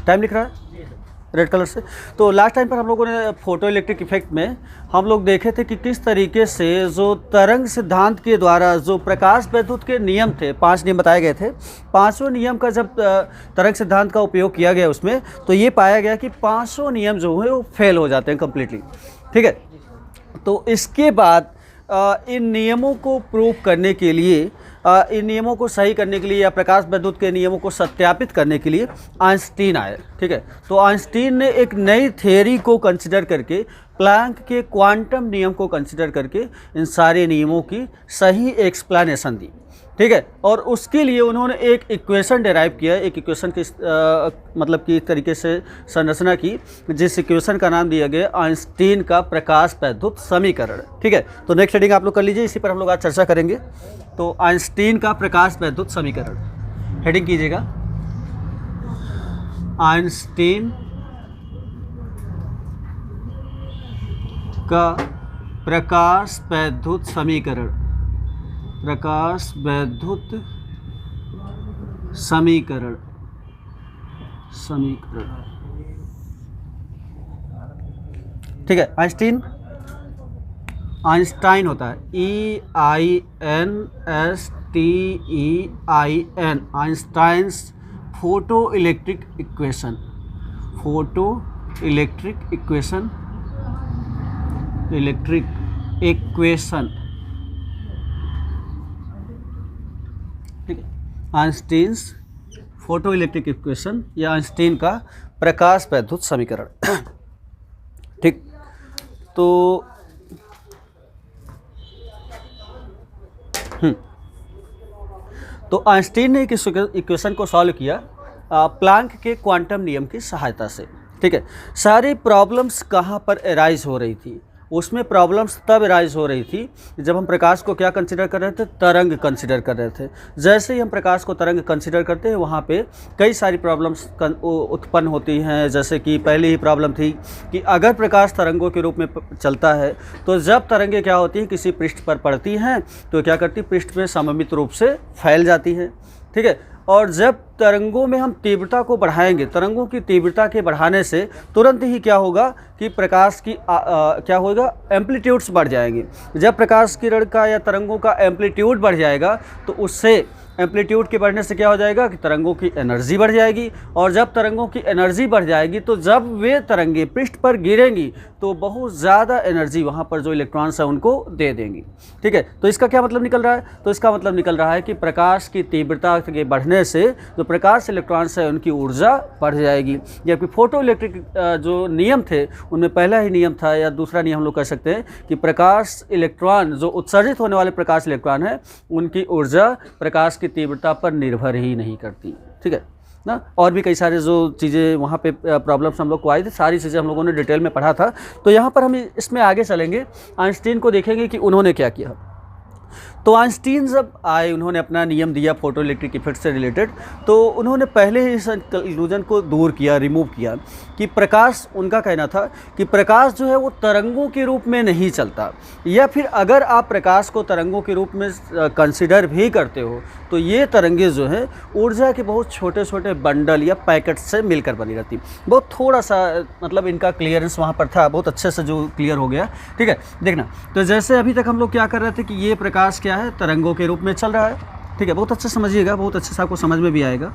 Time लिख रहा है रेड कलर से। तो लास्ट टाइम पर हम लोगों ने फोटो इलेक्ट्रिक इफेक्ट में हम लोग देखे थे कि किस तरीके से जो तरंग सिद्धांत के द्वारा जो प्रकाश वैद्युत के नियम थे, 5 नियम बताए गए थे, 5वें नियम का जब तरंग सिद्धांत का उपयोग किया गया उसमें, तो ये पाया गया कि 5 नियम जो है वो फेल हो जाते हैं कम्प्लीटली। ठीक है, तो इसके बाद इन नियमों को प्रूव करने के लिए, इन नियमों को सही करने के लिए या प्रकाश वैद्युत के नियमों को सत्यापित करने के लिए आइंस्टीन आए। ठीक है, तो आइंस्टीन ने एक नई थ्योरी को कंसिडर करके, प्लैंक के क्वांटम नियम को कंसिडर करके इन सारे नियमों की सही एक्सप्लेनेशन दी। ठीक है, और उसके लिए उन्होंने एक इक्वेशन डेराइव किया, एक इक्वेशन की मतलब कि इस तरीके से संरचना की, जिस इक्वेशन का नाम दिया गया आइंस्टीन का प्रकाश वैद्युत समीकरण। ठीक है, तो नेक्स्ट हेडिंग आप लोग कर लीजिए, इसी पर हम लोग आज चर्चा करेंगे। तो आइंस्टीन का प्रकाश वैद्युत समीकरण, हेडिंग कीजिएगा आइंस्टीन का प्रकाश वैद्युत समीकरण, प्रकाश वैद्युत समीकरण, ठीक है। आइंस्टाइन होता है EINSTEIN, Einstein's photo electric equation, electric equation. ठीक है, आइंस्टीन्स फोटो इलेक्ट्रिक इक्वेशन या आइंस्टीन का प्रकाश वैद्युत समीकरण। ठीक, तो आइंस्टीन ने इस इक्वेशन को सॉल्व किया प्लैंक के क्वांटम नियम की सहायता से। ठीक है, सारी प्रॉब्लम्स कहाँ पर एराइज हो रही थी, उसमें प्रॉब्लम्स तब एराइज हो रही थी जब हम प्रकाश को क्या कंसिडर कर रहे थे, तरंग कंसिडर कर रहे थे। जैसे ही हम प्रकाश को तरंग कंसिडर करते हैं, वहाँ पे कई सारी प्रॉब्लम्स उत्पन्न होती हैं। जैसे कि पहली ही प्रॉब्लम थी कि अगर प्रकाश तरंगों के रूप में चलता है, तो जब तरंगें क्या होती हैं, किसी पृष्ठ पर पड़ती हैं तो क्या करती, पृष्ठ में सममित रूप से फैल जाती हैं। ठीक है, और जब तरंगों में हम तीव्रता को बढ़ाएंगे, तरंगों की तीव्रता के बढ़ाने से तुरंत ही क्या होगा कि प्रकाश की क्या होगा, एम्पलीट्यूड्स बढ़ जाएंगे। जब प्रकाश किरण का या तरंगों का एम्पलीट्यूड बढ़ जाएगा, तो उससे एम्पलीट्यूड के बढ़ने से क्या हो जाएगा कि तरंगों की एनर्जी बढ़ जाएगी, और जब तरंगों की एनर्जी बढ़ जाएगी तो जब वे तरंगे पृष्ठ पर गिरेंगी तो बहुत ज़्यादा एनर्जी वहाँ पर जो इलेक्ट्रॉन्स है उनको दे देंगी। ठीक है, तो इसका क्या मतलब निकल रहा है, तो इसका मतलब निकल रहा है कि प्रकाश की तीव्रता के बढ़ने से जो प्रकाश इलेक्ट्रॉन्स है उनकी ऊर्जा बढ़ जाएगी। जबकि फोटो इलेक्ट्रिक जो नियम थे उनमें पहला ही नियम था, या दूसरा नियम हम लोग कह सकते हैं कि प्रकाश इलेक्ट्रॉन, जो उत्सर्जित होने वाले प्रकाश इलेक्ट्रॉन है, उनकी ऊर्जा प्रकाश की तीव्रता पर निर्भर ही नहीं करती। ठीक है ना, और भी कई सारे जो चीज़ें वहाँ पे प्रॉब्लम्स हम लोग को आई थी, सारी चीज़ें हम लोगों ने डिटेल में पढ़ा था। तो यहाँ पर हम इसमें आगे चलेंगे, आइंस्टीन को देखेंगे कि उन्होंने क्या किया। तो आइंस्टीन जब आए, उन्होंने अपना नियम दिया फोटो इलेक्ट्रिक इफेक्ट से रिलेटेड, तो उन्होंने पहले ही इस कंक्लूजन को दूर किया, रिमूव किया कि प्रकाश, उनका कहना था कि प्रकाश जो है वो तरंगों के रूप में नहीं चलता, या फिर अगर आप प्रकाश को तरंगों के रूप में कंसिडर भी करते हो तो ये तरंगे जो हैं ऊर्जा के बहुत छोटे छोटे बंडल या पैकेट से मिलकर बनी रहती। बहुत थोड़ा सा मतलब इनका क्लियरेंस वहाँ पर था, बहुत अच्छे से जो क्लियर हो गया। ठीक है, देखना, तो जैसे अभी तक हम लोग क्या कर रहे थे कि ये प्रकाश क्या है, तरंगों के रूप में चल रहा है। ठीक है, बहुत अच्छे समझिएगा, बहुत अच्छे से आपको समझ में भी आएगा।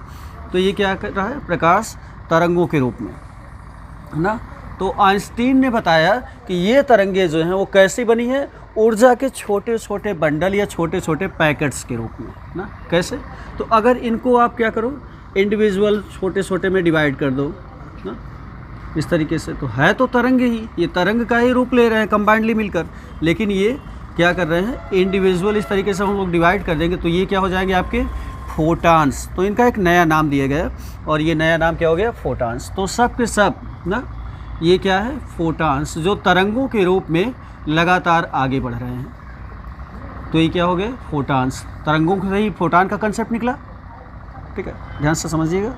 तो ये क्या कर रहा है, प्रकाश तरंगों के रूप में, है ना। तो आइंस्टीन ने बताया कि ये तरंगे जो हैं वो कैसी बनी है, ऊर्जा के छोटे छोटे बंडल या छोटे छोटे पैकेट्स के रूप में ना। कैसे, तो अगर इनको आप क्या करो, इंडिविजुअल छोटे छोटे में डिवाइड कर दो ना, इस तरीके से, तो है तो तरंगे ही, ये तरंग का ही रूप ले रहे हैं कंबाइंडली मिलकर, लेकिन ये क्या कर रहे हैं, इंडिविजुअल इस तरीके से हम लोग डिवाइड कर देंगे तो ये क्या हो जाएंगे आपके फोटान्स। तो इनका एक नया नाम दिया गया, और ये नया नाम क्या हो गया, फोटान्स। तो सब के सब ना, ये क्या है, फोटान्स, जो तरंगों के रूप में लगातार आगे बढ़ रहे हैं। तो ये क्या हो गए, फोटान्स, तरंगों से ही फोटान का कंसेप्ट निकला। ठीक है, ध्यान से समझिएगा।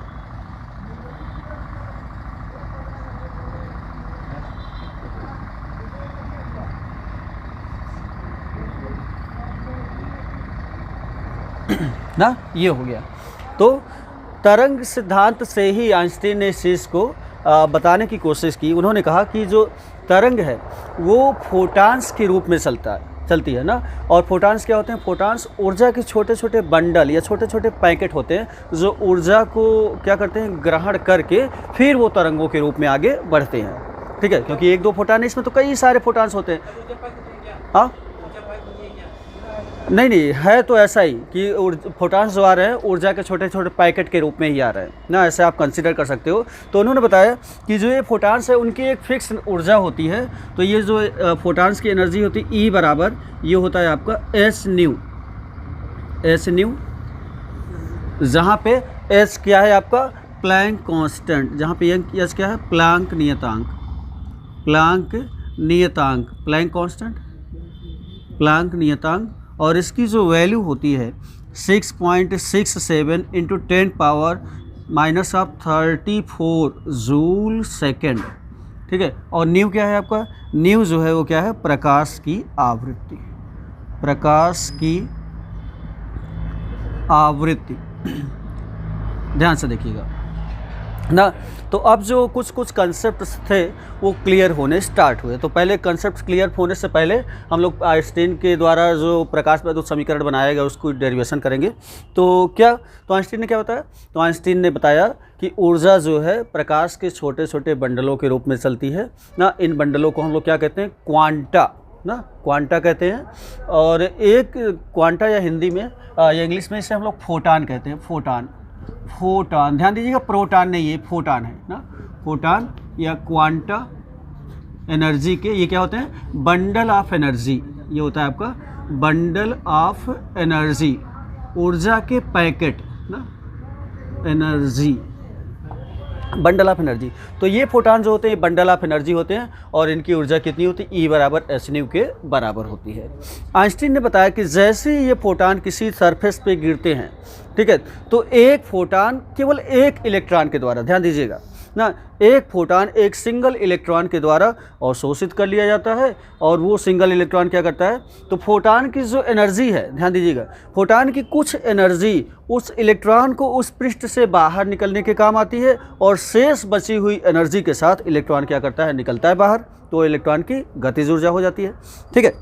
ना, ये हो गया। तो तरंग सिद्धांत से ही आइंस्टीन ने इस चीज़ को बताने की कोशिश की। उन्होंने कहा कि जो तरंग है वो फोटान्स के रूप में चलती है ना। और फोटान्स क्या होते हैं? फोटान्स ऊर्जा के छोटे छोटे बंडल या छोटे छोटे पैकेट होते हैं जो ऊर्जा को क्या करते हैं, ग्रहण करके फिर वो तरंगों के रूप में आगे बढ़ते हैं। ठीक है, क्योंकि एक दो फोटान, इसमें तो कई सारे फोटान्स होते हैं। हाँ, नहीं, है तो ऐसा ही कि फोटान्स जो आ रहे हैं ऊर्जा के छोटे छोटे पैकेट के रूप में ही आ रहे हैं ना, ऐसे आप कंसिडर कर सकते हो। तो उन्होंने बताया कि जो ये फोटान्स है उनकी एक फिक्स ऊर्जा होती है। तो ये जो फोटान्स की एनर्जी होती है E बराबर ये होता है आपका एस न्यू, जहाँ पे एस क्या है आपका प्लैंक कांस्टेंट, जहाँ पे एस क्या है प्लैंक नियतांक, प्लैंक नियतांक। और इसकी जो वैल्यू होती है 6.67 इंटू 10 पावर -34 जूल सेकेंड। ठीक है, और न्यू क्या है आपका? न्यू जो है वो क्या है? प्रकाश की आवृत्ति। ध्यान से देखिएगा ना। तो अब जो कुछ कंसेप्ट्स थे वो क्लियर होने स्टार्ट हुए। तो पहले कंसेप्ट क्लियर होने से पहले हम लोग आइंस्टीन के द्वारा जो प्रकाश वैद्युत समीकरण बनाया गया उसको डेरिवेशन करेंगे। तो आइंस्टीन ने क्या बताया? तो आइंस्टीन ने बताया कि ऊर्जा जो है प्रकाश के छोटे छोटे बंडलों के रूप में चलती है ना। इन बंडलों को हम लोग क्या कहते हैं? क्वांटा कहते हैं। और एक क्वांटा या हिंदी में या इंग्लिश में इसे हम लोग फोटान कहते हैं। फोटान, ध्यान दीजिएगा, प्रोटान नहीं, ये फोटान है ना। फोटान या क्वांटा एनर्जी के ये क्या होते हैं? Bundle of energy. ये होता है आपका बंडल ऑफ एनर्जी, ऊर्जा के पैकेट ना, एनर्जी, बंडल ऑफ एनर्जी। तो ये फोटान जो होते हैं बंडल ऑफ एनर्जी होते हैं और इनकी ऊर्जा कितनी होती है? E बराबर एस न्यू के बराबर होती है। आइंस्टीन ने बताया कि जैसे ही ये फोटान किसी सरफेस पे गिरते हैं, ठीक है, तो एक फोटान केवल एक इलेक्ट्रॉन के द्वारा, ध्यान दीजिएगा ना, एक फोटान एक सिंगल इलेक्ट्रॉन के द्वारा अवशोषित कर लिया जाता है। और वो सिंगल इलेक्ट्रॉन क्या करता है? तो फोटान की जो एनर्जी है, ध्यान दीजिएगा, फोटान की कुछ एनर्जी उस इलेक्ट्रॉन को उस पृष्ठ से बाहर निकलने के काम आती है और शेष बची हुई एनर्जी के साथ इलेक्ट्रॉन क्या करता है? निकलता है बाहर। तो इलेक्ट्रॉन की गतिज ऊर्जा हो जाती है। ठीक है,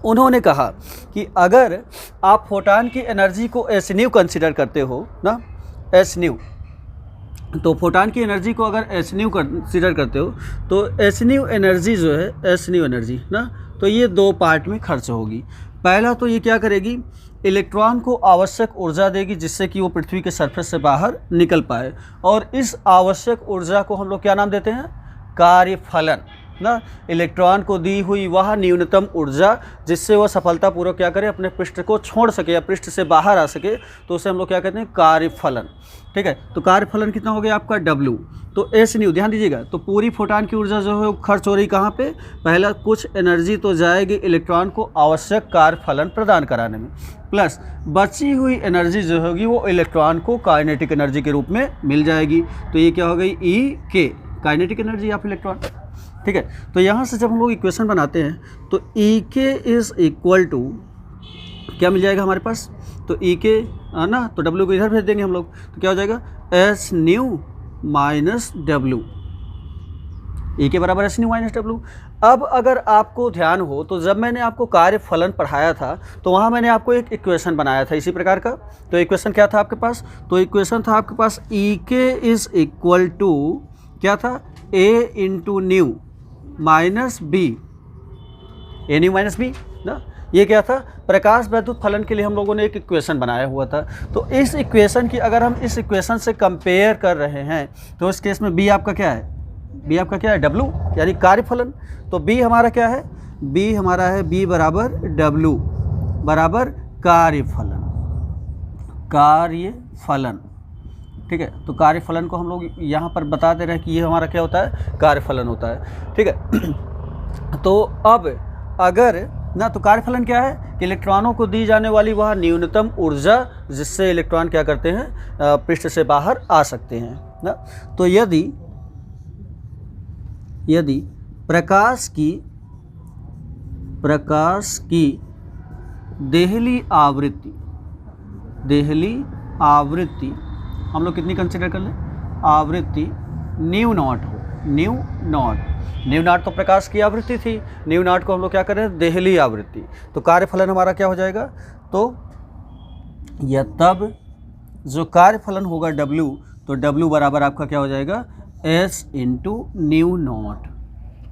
उन्होंने कहा कि अगर आप फोटान की एनर्जी को एस न्यू कंसिडर करते हो ना, एस न्यू, तो फोटान की एनर्जी को अगर एस न्यू कंसिडर करते हो तो एस न्यू एनर्जी जो है, एस न्यू एनर्जी ना, तो ये दो पार्ट में खर्च होगी। पहला तो ये क्या करेगी? इलेक्ट्रॉन को आवश्यक ऊर्जा देगी जिससे कि वो पृथ्वी के सरफेस से बाहर निकल पाए। और इस आवश्यक ऊर्जा को हम लोग क्या नाम देते हैं? कार्यफलन ना। इलेक्ट्रॉन को दी हुई वह न्यूनतम ऊर्जा जिससे वह सफलतापूर्वक क्या करे? अपने पृष्ठ को छोड़ सके या पृष्ठ से बाहर आ सके, तो उसे हम लोग क्या कहते हैं? कार्यफलन। ठीक है, तो कार्यफलन कितना हो गया आपका? W। तो एस न्यू, ध्यान दीजिएगा, तो पूरी फोटान की ऊर्जा जो है वो खर्च हो रही कहाँ पे? पहला कुछ एनर्जी तो जाएगी इलेक्ट्रॉन को आवश्यक कार्यफलन प्रदान कराने में, प्लस बची हुई एनर्जी जो होगी वो इलेक्ट्रॉन को काइनेटिक एनर्जी के रूप में मिल जाएगी। तो ये क्या हो गई? E K, kinetic energy of electron. ठीक है, तो यहाँ से जब हम लोग इक्वेशन बनाते हैं तो E K is equal to क्या मिल जाएगा हमारे पास? तो E K ना, तो W को इधर भेज देंगे हम लोग, तो क्या हो जाएगा? S nu minus W। E K बराबर एस न्यू माइनस W। अब अगर आपको ध्यान हो तो जब मैंने आपको कार्यफलन पढ़ाया था तो वहाँ मैंने आपको एक इक्वेशन बनाया था इसी प्रकार का। तो इक्वेशन क्या था आपके पास? तो इक्वेशन था आपके पास E K is equal to क्या था? A into nu minus B, A nu minus B ना। ये क्या था? प्रकाश वैद्युत फलन के लिए हम लोगों ने एक इक्वेशन बनाया हुआ था। तो इस इक्वेशन की अगर हम इस इक्वेशन से कंपेयर कर रहे हैं तो इस केस में बी आपका क्या है? बी आपका क्या है? W, यानी कार्यफलन। तो बी हमारा क्या है? बी हमारा है बी बराबर W बराबर कार्यफलन, कार्यफलन। ठीक है, तो कार्यफलन को हम लोग यहाँ पर बता दे रहे हैं कि ये हमारा क्या होता है? कार्यफलन होता है। ठीक है, तो अब अगर ना, तो कार्यफलन क्या है? कि इलेक्ट्रॉनों को दी जाने वाली वह न्यूनतम ऊर्जा जिससे इलेक्ट्रॉन क्या करते हैं? पृष्ठ से बाहर आ सकते हैं ना। तो यदि प्रकाश की देहली आवृत्ति हम लोग कितनी कंसिडर कर लें, आवृत्ति न्यू नॉट हो, न्यू नॉट तो प्रकाश की आवृत्ति थी, न्यू नॉट को हम लोग क्या कर रहे हैं, देहली आवृत्ति। तो कार्यफलन हमारा क्या हो जाएगा, तो यह तब जो कार्यफलन होगा W, तो W बराबर आपका क्या हो जाएगा, S इंटू न्यू नॉट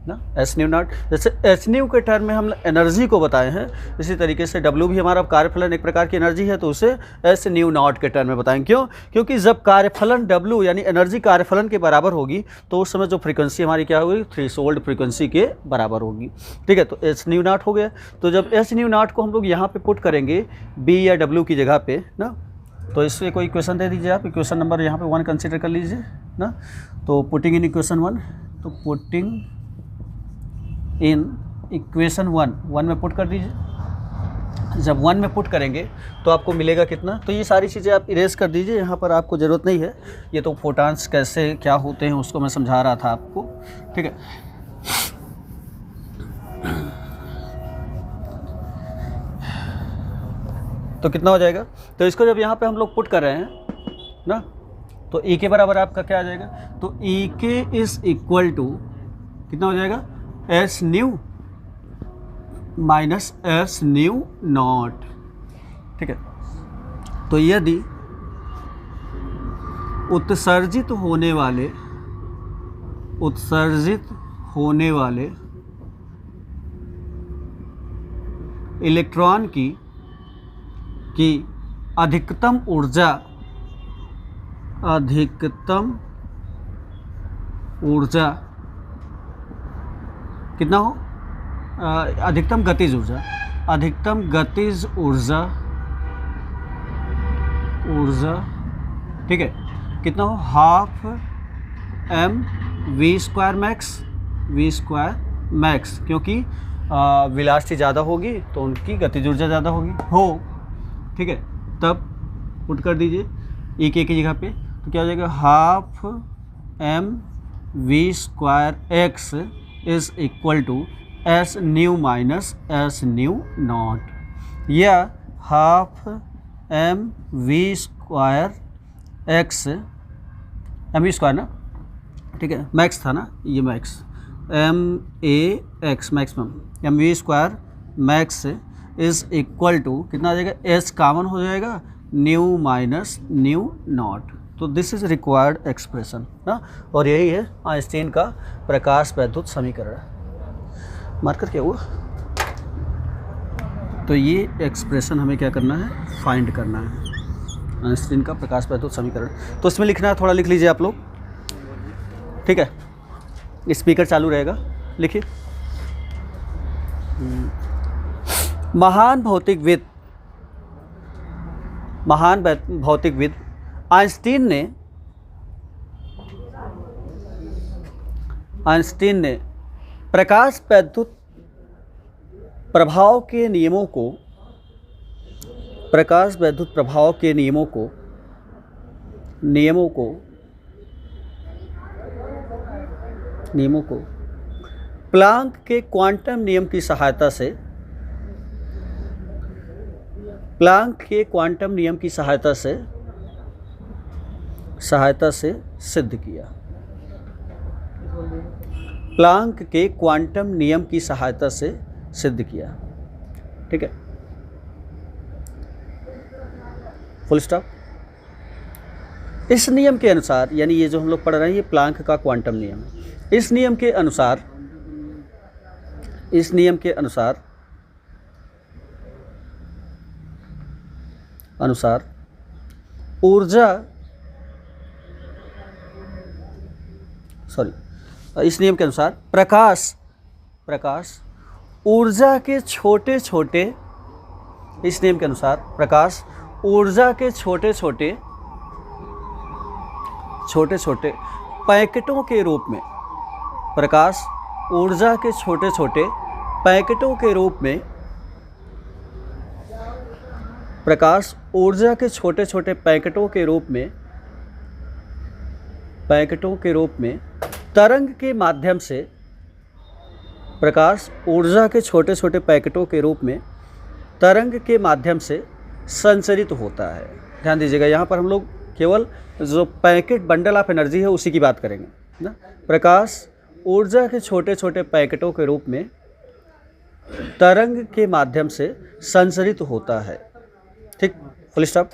ना, एस न्यू नॉट। जैसे एच न्यू के टर्म में हम एनर्जी को बताए हैं, इसी तरीके से W भी हमारा कार्यफलन एक प्रकार की एनर्जी है, तो उसे एस न्यू नॉट के टर्म में बताएंगे। क्यों, क्योंकि जब कार्यफलन W यानी एनर्जी कार्यफलन के बराबर होगी तो उस समय जो फ्रीक्वेंसी हमारी क्या होगी, थ्रेशोल्ड फ्रीक्वेंसी के बराबर होगी। ठीक है, तो एच न्यू नॉट हो गया। तो जब एच न्यू नॉट को हम लोग यहाँ पे पुट करेंगे B या W की जगह पे ना, तो इससे कोई इक्वेशन दे दीजिए आप, इक्वेशन नंबर यहाँ पे 1 कंसिडर कर लीजिए ना। तो पुटिंग इन इक्वेशन 1, तो पुटिंग इन इक्वेशन 1 में पुट कर दीजिए। जब 1 में पुट करेंगे तो आपको मिलेगा कितना, तो ये सारी चीज़ें आप इरेज कर दीजिए, यहाँ पर आपको ज़रूरत नहीं है। ये तो फोटॉन्स कैसे क्या होते हैं उसको मैं समझा रहा था आपको। ठीक है, तो कितना हो जाएगा, तो इसको जब यहाँ पे हम लोग पुट कर रहे हैं ना, तो E के बराबर आपका क्या आ जाएगा, तो E के इज इक्वल टू कितना हो जाएगा, S nu minus S nu not. ठीक है, तो यदि उत्सर्जित होने वाले इलेक्ट्रॉन की अधिकतम ऊर्जा कितना हो, अधिकतम गतिज ऊर्जा, ठीक है, कितना हो, half m v square max, क्योंकि वेलोसिटी ज़्यादा होगी तो उनकी गतिज ऊर्जा ज़्यादा होगी ठीक है, तब पुट कर दीजिए E के की जगह पे, तो क्या हो जाएगा, half m v square x is equal to S nu minus S nu naught, या half m v square x, m v square ना, ठीक है, मैक्स था ना, ये max m a x maximum, m v square max is equal to कितना आ जाएगा, s कॉमन हो जाएगा, न्यू माइनस न्यू नॉट। तो दिस इज रिक्वायर्ड एक्सप्रेशन ना, और यही है आइंस्टीन का प्रकाश वैद्युत समीकरण। मार्कर क्या हुआ, तो ये एक्सप्रेशन हमें क्या करना है, फाइंड करना है, आइंस्टीन का प्रकाश वैद्युत समीकरण। तो इसमें लिखना है, थोड़ा लिख लीजिए आप लोग। ठीक है, स्पीकर चालू रहेगा, लिखिए। महान भौतिकविद आइंस्टीन ने प्रकाश वैद्युत प्रभाव के नियमों को प्लांक के क्वांटम नियम की सहायता से सिद्ध किया। प्लांक के क्वांटम नियम की सहायता से सिद्ध किया। ठीक है, फुल स्टॉप। इस नियम के अनुसार, यानी ये जो हम लोग पढ़ रहे हैं ये प्लांक का क्वांटम नियम है। इस नियम के अनुसार प्रकाश ऊर्जा के छोटे छोटे पैकेटों के रूप में, प्रकाश ऊर्जा के छोटे छोटे पैकेटों के रूप में, प्रकाश ऊर्जा के छोटे छोटे पैकेटों के रूप में तरंग के माध्यम से, प्रकाश ऊर्जा के छोटे छोटे पैकेटों के रूप में तरंग के माध्यम से संचरित होता है। ध्यान दीजिएगा, यहाँ पर हम लोग केवल जो पैकेट बंडल ऑफ एनर्जी है उसी की बात करेंगे ना। प्रकाश ऊर्जा के छोटे छोटे पैकेटों के रूप में तरंग के माध्यम से संचरित होता है। ठीक, फुल स्टॉप।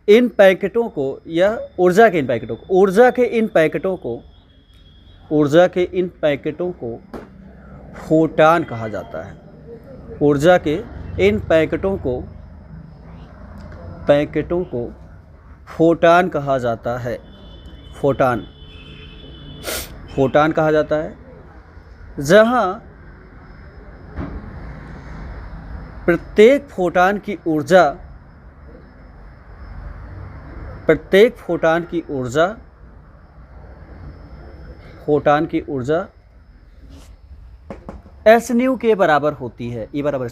इन पैकेटों को या ऊर्जा के इन पैकेटों को फोटान कहा जाता है। ऊर्जा के इन पैकेटों को फोटान कहा जाता है। फोटान कहा जाता है, जहां प्रत्येक फोटान की ऊर्जा एस न्यू के बराबर होती है। E बराबर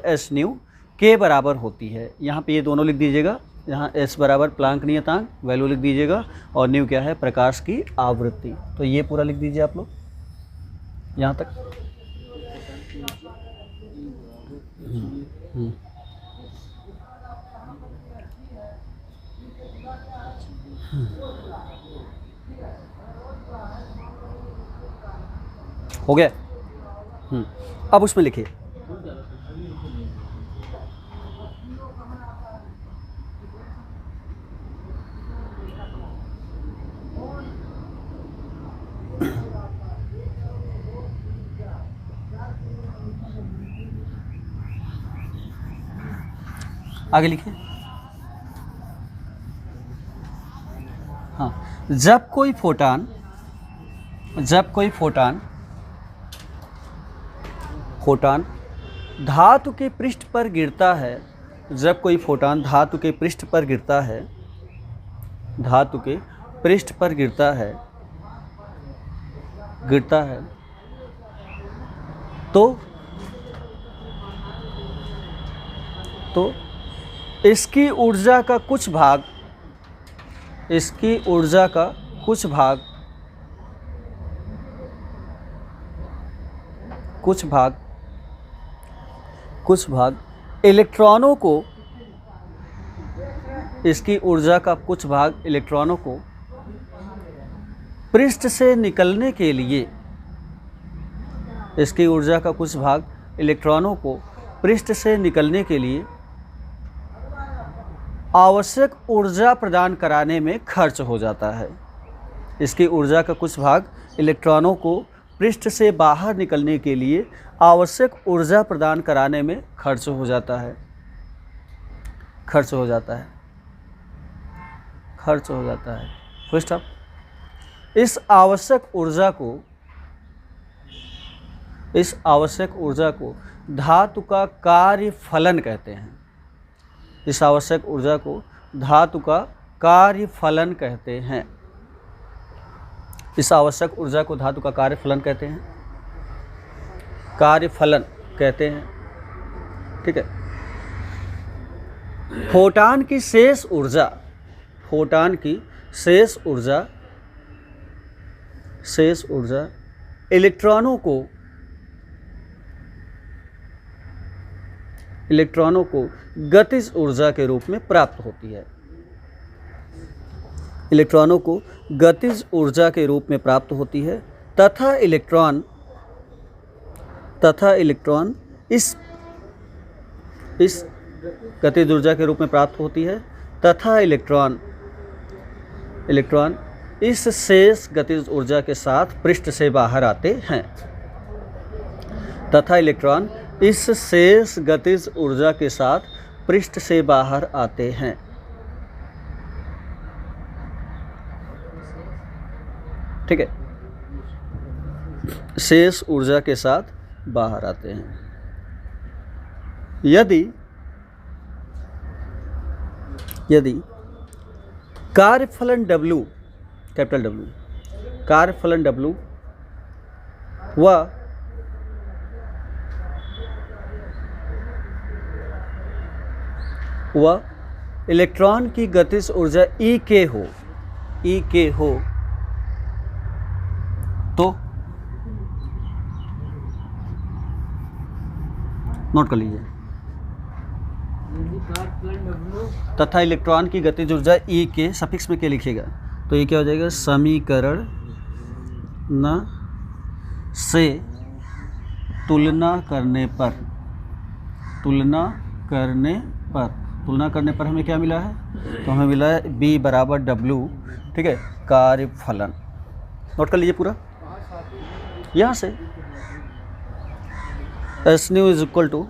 एस न्यू के बराबर होती है। यहाँ पे ये दोनों लिख दीजिएगा। यहाँ एस बराबर प्लांक नियतांक वैल्यू लिख दीजिएगा और न्यू क्या है, प्रकाश की आवृत्ति। तो ये पूरा लिख दीजिए आप लोग यहाँ तक। हो गया। अब उसमें लिखिए आगे लिखिए। हाँ, जब कोई फोटान धातु के पृष्ठ पर गिरता है, तो इसकी ऊर्जा का कुछ भाग इलेक्ट्रॉनों को पृष्ठ से निकलने के लिए आवश्यक ऊर्जा प्रदान कराने में खर्च हो जाता है। इसकी ऊर्जा का कुछ भाग इलेक्ट्रॉनों को पृष्ठ से बाहर निकलने के लिए आवश्यक ऊर्जा प्रदान कराने में खर्च हो जाता है। Full stop. इस आवश्यक ऊर्जा को धातु का कार्यफलन कहते हैं। कार्यफलन कहते हैं। ठीक है। फोटान की शेष ऊर्जा इलेक्ट्रॉनों को गतिज ऊर्जा के रूप में प्राप्त होती है। तथा इलेक्ट्रॉन इस गतिज ऊर्जा के रूप में प्राप्त होती है तथा इलेक्ट्रॉन इस शेष गतिज ऊर्जा के साथ पृष्ठ से बाहर आते हैं। ठीक है, शेष ऊर्जा के साथ बाहर आते हैं। यदि कार्यफलन W, कैपिटल W, कार्यफलन W व इलेक्ट्रॉन की गतिज ऊर्जा EK हो तो नोट कर लीजिए। तथा इलेक्ट्रॉन की गतिज ऊर्जा E के सफिक्स में क्या लिखिएगा, तो ये क्या हो जाएगा, समीकरण न से तुलना करने पर हमें क्या मिला है, तो हमें मिला है B बराबर W, ठीक है, कार्यफलन। नोट कर लीजिए पूरा यहाँ से S nu is equal to